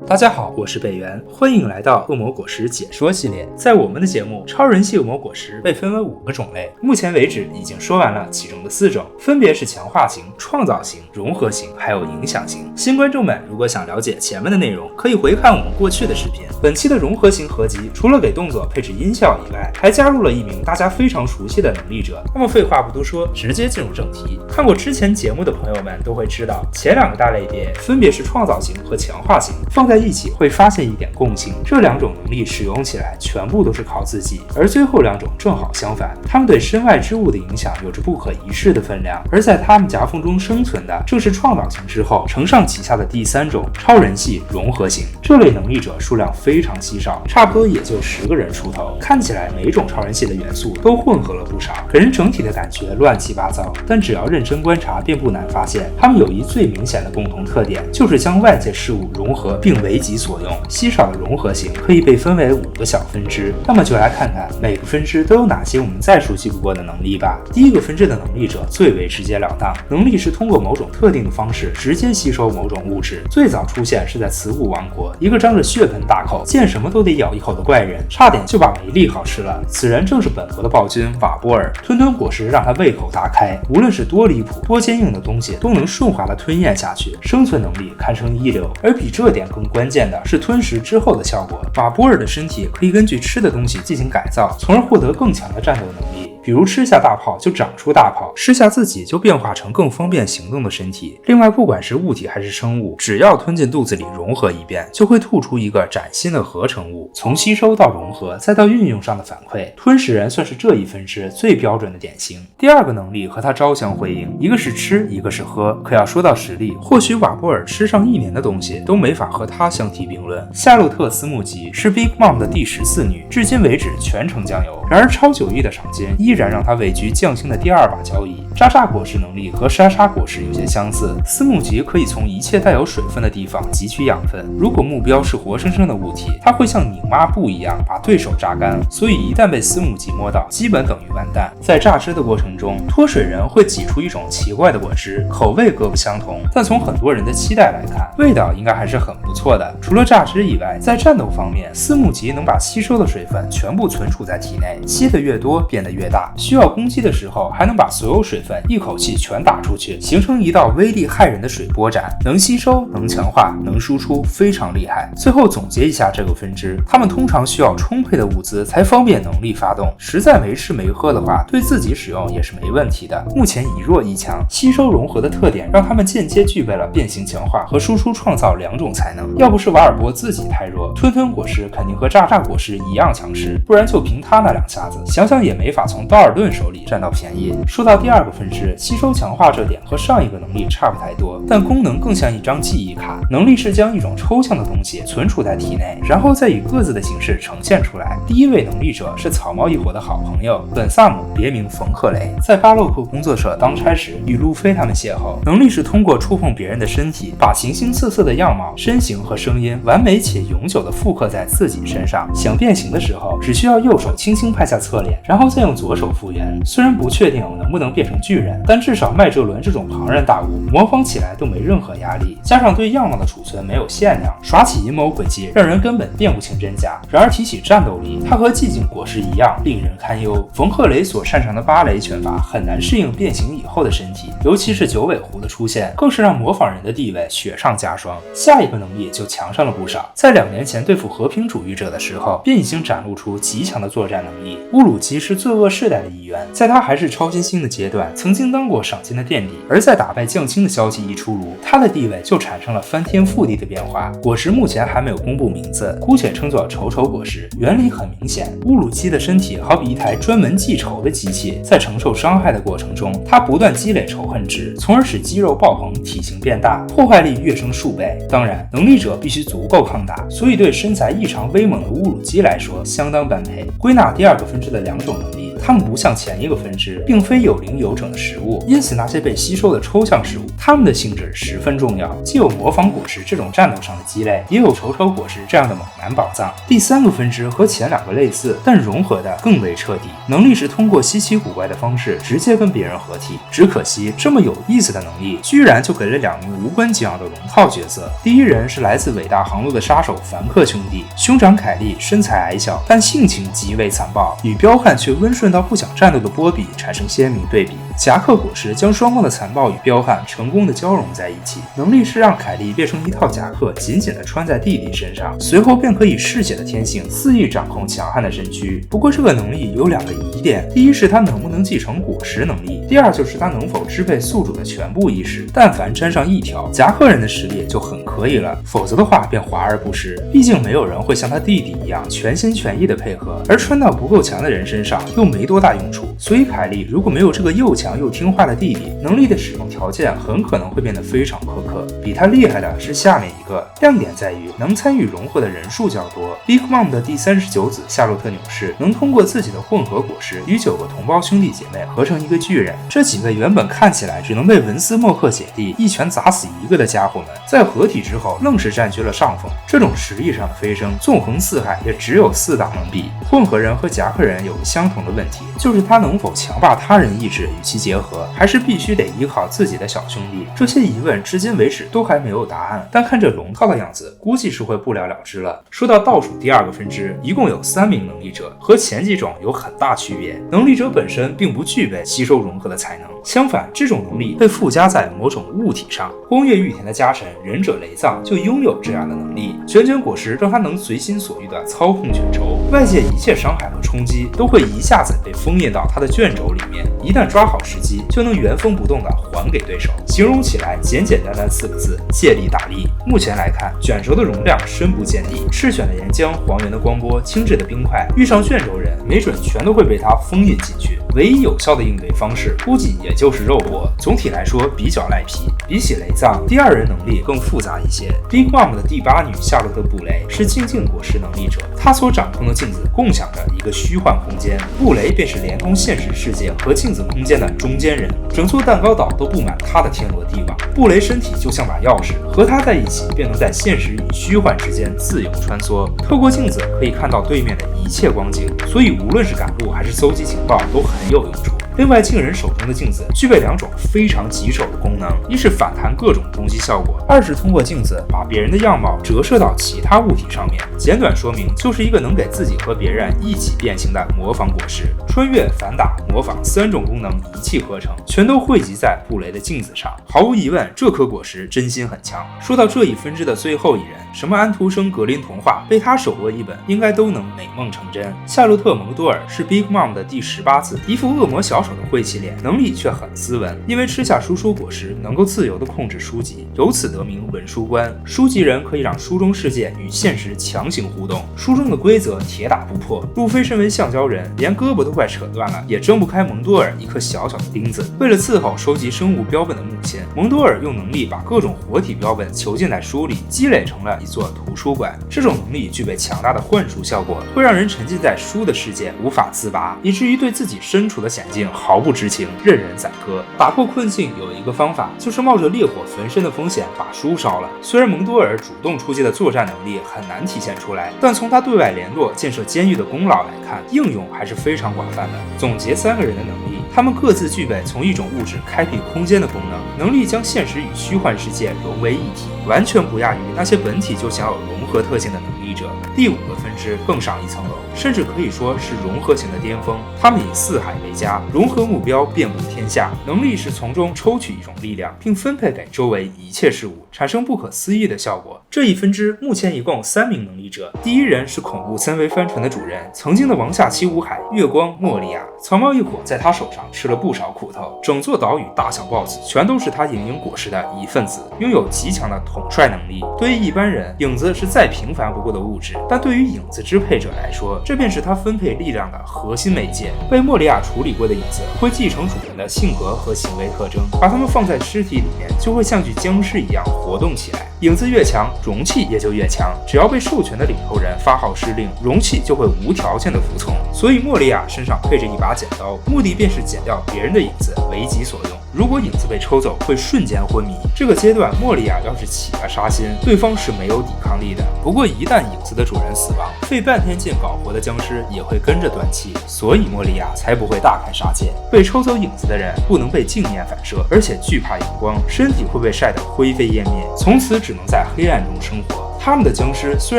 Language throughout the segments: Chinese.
大家好，我是北元，欢迎来到恶魔果实解说系列。在我们的节目，超人系恶魔果实被分为5个种类，目前为止已经说完了其中的4种，分别是强化型、创造型、融合型，还有影响型。新观众们如果想了解前面的内容，可以回看我们过去的视频。本期的融合型合集，除了给动作配置音效以外，还加入了一名大家非常熟悉的能力者。那么废话不多说，直接进入正题。看过之前节目的朋友们都会知道，前2个大类别分别是创造型和强化型，放在一起会发现一点共性，这2种能力使用起来全部都是靠自己，而最后2种正好相反，他们对身外之物的影响有着不可一世的分量，而在他们夹缝中生存的正是创造型之后承上启下的第3种超人系融合型。这类能力者数量非常稀少，差不多也就10个人出头，看起来每种超人系的元素都混合了不少，给人整体的感觉乱七八糟，但只要认真观察便不难发现，他们有一最明显的共同特点，就是将外界事物融合并为己所用。稀少的融合型可以被分为5个小分支，那么就来看看每个分支都有哪些我们再熟悉不过的能力吧。第1个分支的能力者最为直截了当，能力是通过某种特定的方式直接吸收某种物质，最早出现是在慈古王国，一个张着血盆大口见什么都得咬一口的怪人，差点就把梅丽好吃了。此人正是本国的暴君瓦波尔，吞果实让他胃口大开，无论是多离谱多坚硬的东西都能顺滑的吞咽下去，生存能力堪称一流。而比这点更关键的是吞食之后的效果，瓦波尔的身体可以根据吃的东西进行改造，从而获得更强的战斗能力。比如吃下大炮就长出大炮，吃下自己就变化成更方便行动的身体。另外，不管是物体还是生物，只要吞进肚子里融合一遍，就会吐出一个崭新的合成物。从吸收到融合，再到运用上的反馈，吞食人算是这一分支最标准的典型。第2个能力和他朝相辉映，一个是吃，一个是喝。可要说到实力，或许瓦波尔吃上1年的东西都没法和他相提并论。夏洛特·斯穆吉是 Big Mom 的第14女，至今为止全程酱油。然而超9亿的赏金依然让他位居将星的第2把交椅。渣渣果实能力和沙沙果实有些相似，斯穆吉可以从一切带有水分的地方汲取养分，如果目标是活生生的物体，它会像拧抹布一样把对手榨干，所以一旦被斯穆吉摸到，基本等于完蛋。在榨汁的过程中，脱水人会挤出一种奇怪的果汁，口味各不相同，但从很多人的期待来看，味道应该还是很不错的。除了榨汁以外，在战斗方面，斯穆吉能把吸收的水分全部存储在体内，吸得越多变得越大，需要攻击的时候还能把所有水分一口气全打出去，形成一道威力骇人的水波斩，能吸收，能强化，能输出，非常厉害。最后总结一下这个分支，他们通常需要充沛的物资才方便能力发动，实在没吃没喝的话，对自己使用也是没问题的。目前以弱一强，吸收融合的特点让他们间接具备了变形强化和输出创造2种才能。要不是瓦尔波自己太弱，吞果实肯定和榨果实一样强势，不然就凭他那2下子，想想也没法从道尔顿手里占到便宜。说到第2个分支，吸收强化这点和上一个能力差不太多，但功能更像一张记忆卡。能力是将一种抽象的东西存储在体内，然后再以各自的形式呈现出来。第1位能力者是草帽一伙的好朋友本萨姆，别名冯克雷，在巴洛克工作社当差时与路飞他们邂逅。能力是通过触碰别人的身体，把形形色色的样貌、身形和声音完美且永久地复刻在自己身上。想变形的时候，只需要右手轻轻拍下侧脸，然后再用左手复原。虽然不确定能不能变成巨人，但至少麦哲伦这种庞然大物模仿起来都没任何压力，加上对样貌的储存没有限量，耍起阴谋诡计让人根本辨不清真假。然而提起战斗力，他和寂静果实一样令人堪忧。冯克雷所擅长的芭蕾拳法很难适应变形以后的身体，尤其是九尾狐的出现，更是让模仿人的地位雪上加霜。下一个能力就强上了不少，在2年前对付和平主义者的时候，便已经展露出极强的作战能力。乌鲁基是罪恶世代的一员，在他还是超新星的阶段，曾经当过赏金的垫底，而在打败将青的消息一出炉，他的地位就产生了翻天覆地的变化。果实目前还没有公布名字，姑且称作丑丑果实。原理很明显，乌鲁基的身体好比一台专门记仇的机器，在承受伤害的过程中，他不断积累仇恨值，从而使肌肉爆棚，体型变大，破坏力跃升数倍。当然，能力者必须足够抗打，所以对身材异常威猛的乌鲁基来说相当般配。归纳第2个分支的2种能力，它们不像前一个分支，并非有灵有整的食物，因此那些被吸收的抽象食物，它们的性质十分重要，既有模仿果实这种战斗上的鸡肋，也有瞅瞅果实这样的猛男宝藏。第3个分支和前2个类似，但融合的更为彻底，能力是通过稀奇古怪的方式直接跟别人合体。只可惜这么有意思的能力，居然就给了2名无关紧要的龙套角色。第一人是来自伟大航路的杀手凡克兄弟，兄长凯利身材矮小，但性情极为残暴，与彪悍却温顺到不想战斗的波比产生鲜明对比。夹克果实将双方的残暴与彪悍成功的交融在一起，能力是让凯利变成一套夹克，紧紧地穿在弟弟身上，随后便可以嗜血的天性肆意掌控强悍的身躯。不过这个能力有2个疑点，第一是他能不能继承果实能力，第二就是他能否支配宿主的全部意识。但凡沾上一条，夹克人的实力就很可以了，否则的话便华而不实。毕竟没有人会像他弟弟一样全心全意的配合，而穿到不够强的人身上又没多大用处。所以凯利如果没有这个又强又听话的弟弟，能力的使用条件很可能会变得非常苛刻。比他厉害的是下面一个，亮点在于能参与融合的人数较多。Big Mom 的第39子夏洛特纽士能通过自己的混合果实与9个同胞兄弟姐妹合成一个巨人。这几个原本看起来只能被文斯莫克姐弟一拳砸死一个的家伙们，在合体之后愣是占据了上风。这种实力上的飞升，纵横四海也只有4档能比。混合人和夹克人有个相同的问题，就是他能否强霸他人意志与其结合，还是必须得依靠自己的小兄弟。这些疑问至今为止都还没有答案，但看这龙套的样子，估计是会不了了之了。说到倒数第2个分支，一共有3名能力者，和前几种有很大区别。能力者本身并不具备吸收融合的才能，相反，这种能力被附加在某种物体上。光月玉田的家臣忍者雷藏就拥有这样的能力，卷卷果实让他能随心所欲地操控卷轴，外界一切伤害和冲击都会一下子被封印到他的卷轴里面，一旦抓好时机，就能原封不动地还给对手。形容起来简简单单4个字：借力打力。目前来看，卷轴的容量深不见底，赤选的岩浆、黄源的光波、轻质的冰块，遇上卷轴人，没准全都会被他封印进去。唯一有效的应对方式，估计也就是肉搏。总体来说比较赖皮。比起雷藏，第2人能力更复杂一些。Big Mom 的第8女夏洛特布雷是静静果实能力者，她所掌控的镜子共享着一个虚幻空间，布雷便是连通现实世界和镜子空间的中间人，整座蛋糕岛都布满她的天罗地网。布雷身体就像把钥匙，和她在一起便能在现实与虚幻之间自由穿梭。透过镜子可以看到对面的一切光景，所以无论是赶路还是搜集情报都很有用处。另外，镜人手中的镜子具备2种非常棘手的功能，一是反弹各种攻击效果，二是通过镜子把别人的样貌折射到其他物体上面。简短说明，就是一个能给自己和别人一起变形的模仿果实。穿越、反打、模仿3种功能一气呵成，全都汇集在布雷的镜子上。毫无疑问，这颗果实真心很强。说到这一分支的最后一人，什么安徒生格林童话，被他手握一本，应该都能美梦成真。夏洛特蒙多尔是 Big Mom 的第18子，一副恶魔小手的晦气脸，能力却很斯文，因为吃下输出果实，能够自由地控制书籍，由此得名文书官。书籍人可以让书中世界与现实强行互动，书中的规则铁打不破。路飞身为橡胶人，连胳膊都快扯断了，也挣不开蒙多尔一颗小小的钉子。为了伺候收集生物标本的母亲，蒙多尔用能力把各种活体标本囚禁在书里，积累成了一座图书馆。这种能力具备强大的幻术效果，会让人沉浸在书的世界无法自拔，以至于对自己身处的险境毫不知情，任人宰割。打破困境有一个方法，就是冒着烈火焚身的风险把书烧了。虽然蒙多尔主动出击的作战能力很难体现出来，但从他对外联络、建设监狱的功劳来看，应用还是非常广泛的。总结3个人的能力，他们各自具备从一种物质开辟空间的功能，能力将现实与虚幻世界融为一体，完全不亚于那些本体就享有融合特性的能力者。第5个分支更上一层楼，甚至可以说是融合型的巅峰。他们以四海为家，融合目标遍布天下，能力是从中抽取一种力量，并分配给周围一切事物，产生不可思议的效果。这一分支目前一共3名能力者，第1人是恐怖3维帆船的主人，曾经的王下七武海月光莫利亚，草帽一伙在他手上吃了不少苦头，整座岛屿大小 BOSS 全都是他影影果实的一份子，拥有极强的统帅能力。对于一般人，影子是再平凡不过的物质，但对于影子支配者来说，这便是他分配力量的核心媒介。被莫利亚处理过的影子会继承主人的性格和行为特征，把它们放在尸体里面，就会像具僵尸一样活动起来。影子越强，容器也就越强。只要被授权的领头人发号施令，容器就会无条件的服从。所以莫利亚身上配着一把剪刀，目的便是剪掉别人的影子，为己所用。如果影子被抽走，会瞬间昏迷。这个阶段，莫利亚要是起了杀心，对方是没有抵抗力的。不过一旦影子的主人死亡，费半天劲搞活的僵尸也会跟着断气，所以莫利亚才不会大开杀戒。被抽走影子的人不能被镜面反射，而且惧怕阳光，身体会被晒得灰飞烟灭，从此只能在黑暗中生活。他们的僵尸虽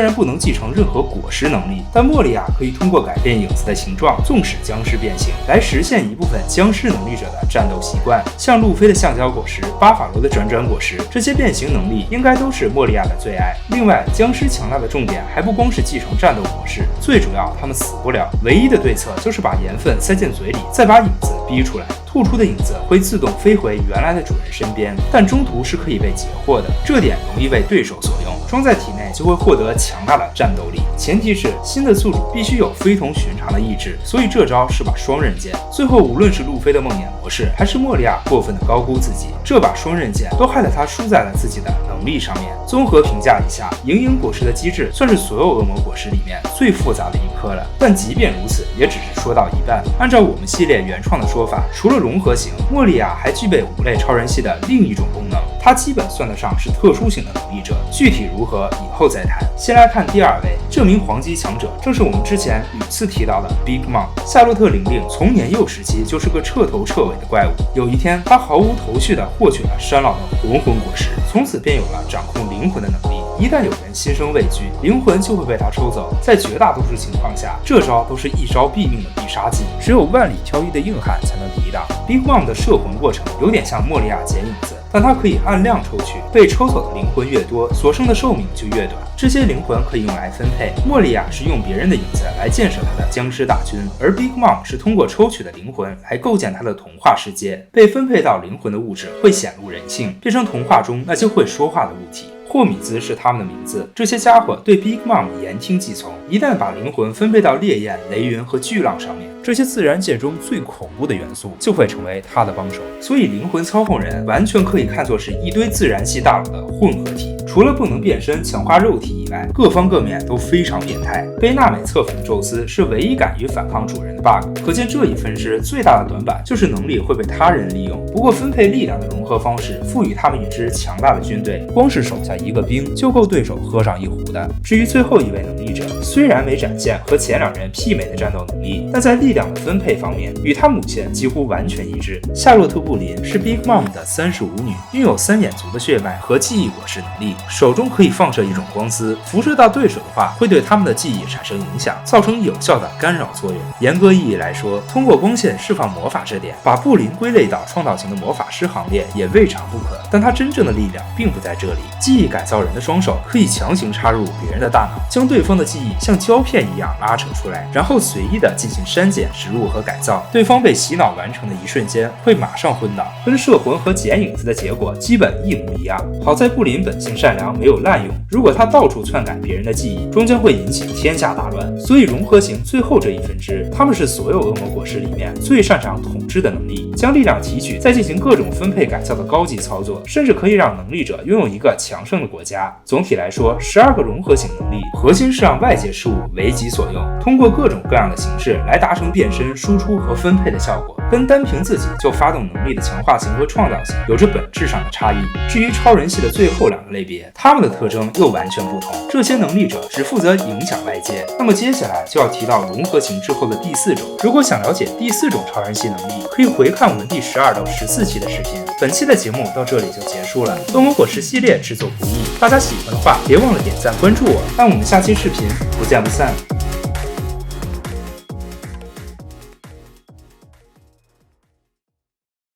然不能继承任何果实能力，但莫利亚可以通过改变影子的形状，纵使僵尸变形，来实现一部分僵尸能力者的战斗习惯。像路飞的橡胶果实、巴法罗的转转果实，这些变形能力应该都是莫利亚的最爱。另外，僵尸强大的重点还不光是继承战斗模式，最主要他们死不了，唯一的对策就是把盐分塞进嘴里，再把影子逼出来。吐出的影子会自动飞回原来的主人身边，但中途是可以被截获的，这点容易为对手所用，装在体内就会获得强大的战斗力。前提是新的宿主必须有非同寻常的意志，所以这招是把双刃剑。最后无论是路飞的梦魇模式，还是莫利亚过分的高估自己，这把双刃剑都害得他输在了自己的能力上面。综合评价一下，影影果实的机制算是所有恶魔果实里面最复杂的一颗了，但即便如此，也只是说到一半。按照我们系列原创的说法，除了融合型，莫利亚还具备5类超人系的另一种功能，它基本算得上是特殊型的能力者，具体如何以后再谈。先来看第2位，这名黄级强者正是我们之前屡次提到的 Big Mom。夏洛特玲玲从年幼时期就是个彻头彻尾的怪物。有一天，她毫无头绪地获取了山老的魂果实，从此便有了掌控灵魂的能力。一旦有人心生畏惧，灵魂就会被他抽走。在绝大多数情况下，这招都是一招毙命的必杀技，只有万里挑一的硬汉才能抵挡。Big Mom 的摄魂过程有点像莫利亚剪影子，但它可以按量抽取，被抽走的灵魂越多，所剩的寿命就越短。这些灵魂可以用来分配。莫利亚是用别人的影子来建设他的僵尸大军，而 Big Mom 是通过抽取的灵魂来构建他的童话世界。被分配到灵魂的物质会显露人性，变成童话中那些会说话的物体。霍米兹是他们的名字，这些家伙对 Big Mom 言听计从。一旦把灵魂分配到烈焰、雷云和巨浪上面，这些自然界中最恐怖的元素就会成为他的帮手。所以灵魂操控人完全可以看作是一堆自然系大佬的混合体，除了不能变身强化肉体以外，各方各面都非常变态。被娜美侧粉的宙斯是唯一敢于反抗主人的 bug， 可见这一分支最大的短板就是能力会被他人利用。不过分配力量的融合方式赋予他们一支强大的军队，光是手下一个兵就够对手喝上一壶的。至于最后一位能力者，虽然没展现和前2人媲美的战斗能力，但在力量的分配方面与他母亲几乎完全一致。夏洛特·布林是 Big Mom 的35女，拥有3眼族的血脉和记忆果实能力，手中可以放射一种光丝，辐射到对手的话会对他们的记忆产生影响，造成有效的干扰作用。严格意义来说，通过光线释放魔法这点，把布林归类到创造型的魔法师行列也未尝不可。但他真正的力量并不在这里。记忆改造人的双手可以强行插入别人的大脑，将对方的记忆像胶片一样拉扯出来，然后随意的进行删减、植入和改造。对方被洗脑完成的一瞬间会马上昏倒，跟摄魂和剪影子的结果基本一模一样。好在布林本性善良，没有滥用，如果他到处篡改别人的记忆，终将会引起天下大乱。所以融合型最后这一分支，他们是所有恶魔果实里面最擅长统治的能力，将力量提取，再进行各种分配改造的高级操作，甚至可以让能力者拥有一个强盛的国家。总体来说，12个融合型能力，核心是让外界事物为己所用，通过各种各样的形式来达成变身、输出和分配的效果，跟单凭自己就发动能力的强化型和创造型有着本质上的差异。至于超人系的最后2个类别，他们的特征又完全不同，这些能力者只负责影响外界。那么接下来就要提到融合型之后的第4种。如果想了解第4种超人系能力，可以回看我们第12到14期的视频。本期的节目到这里就结束了。恶魔果实系列制作不易，大家喜欢的话别忘了点赞关注我，那我们下期视频不见不散。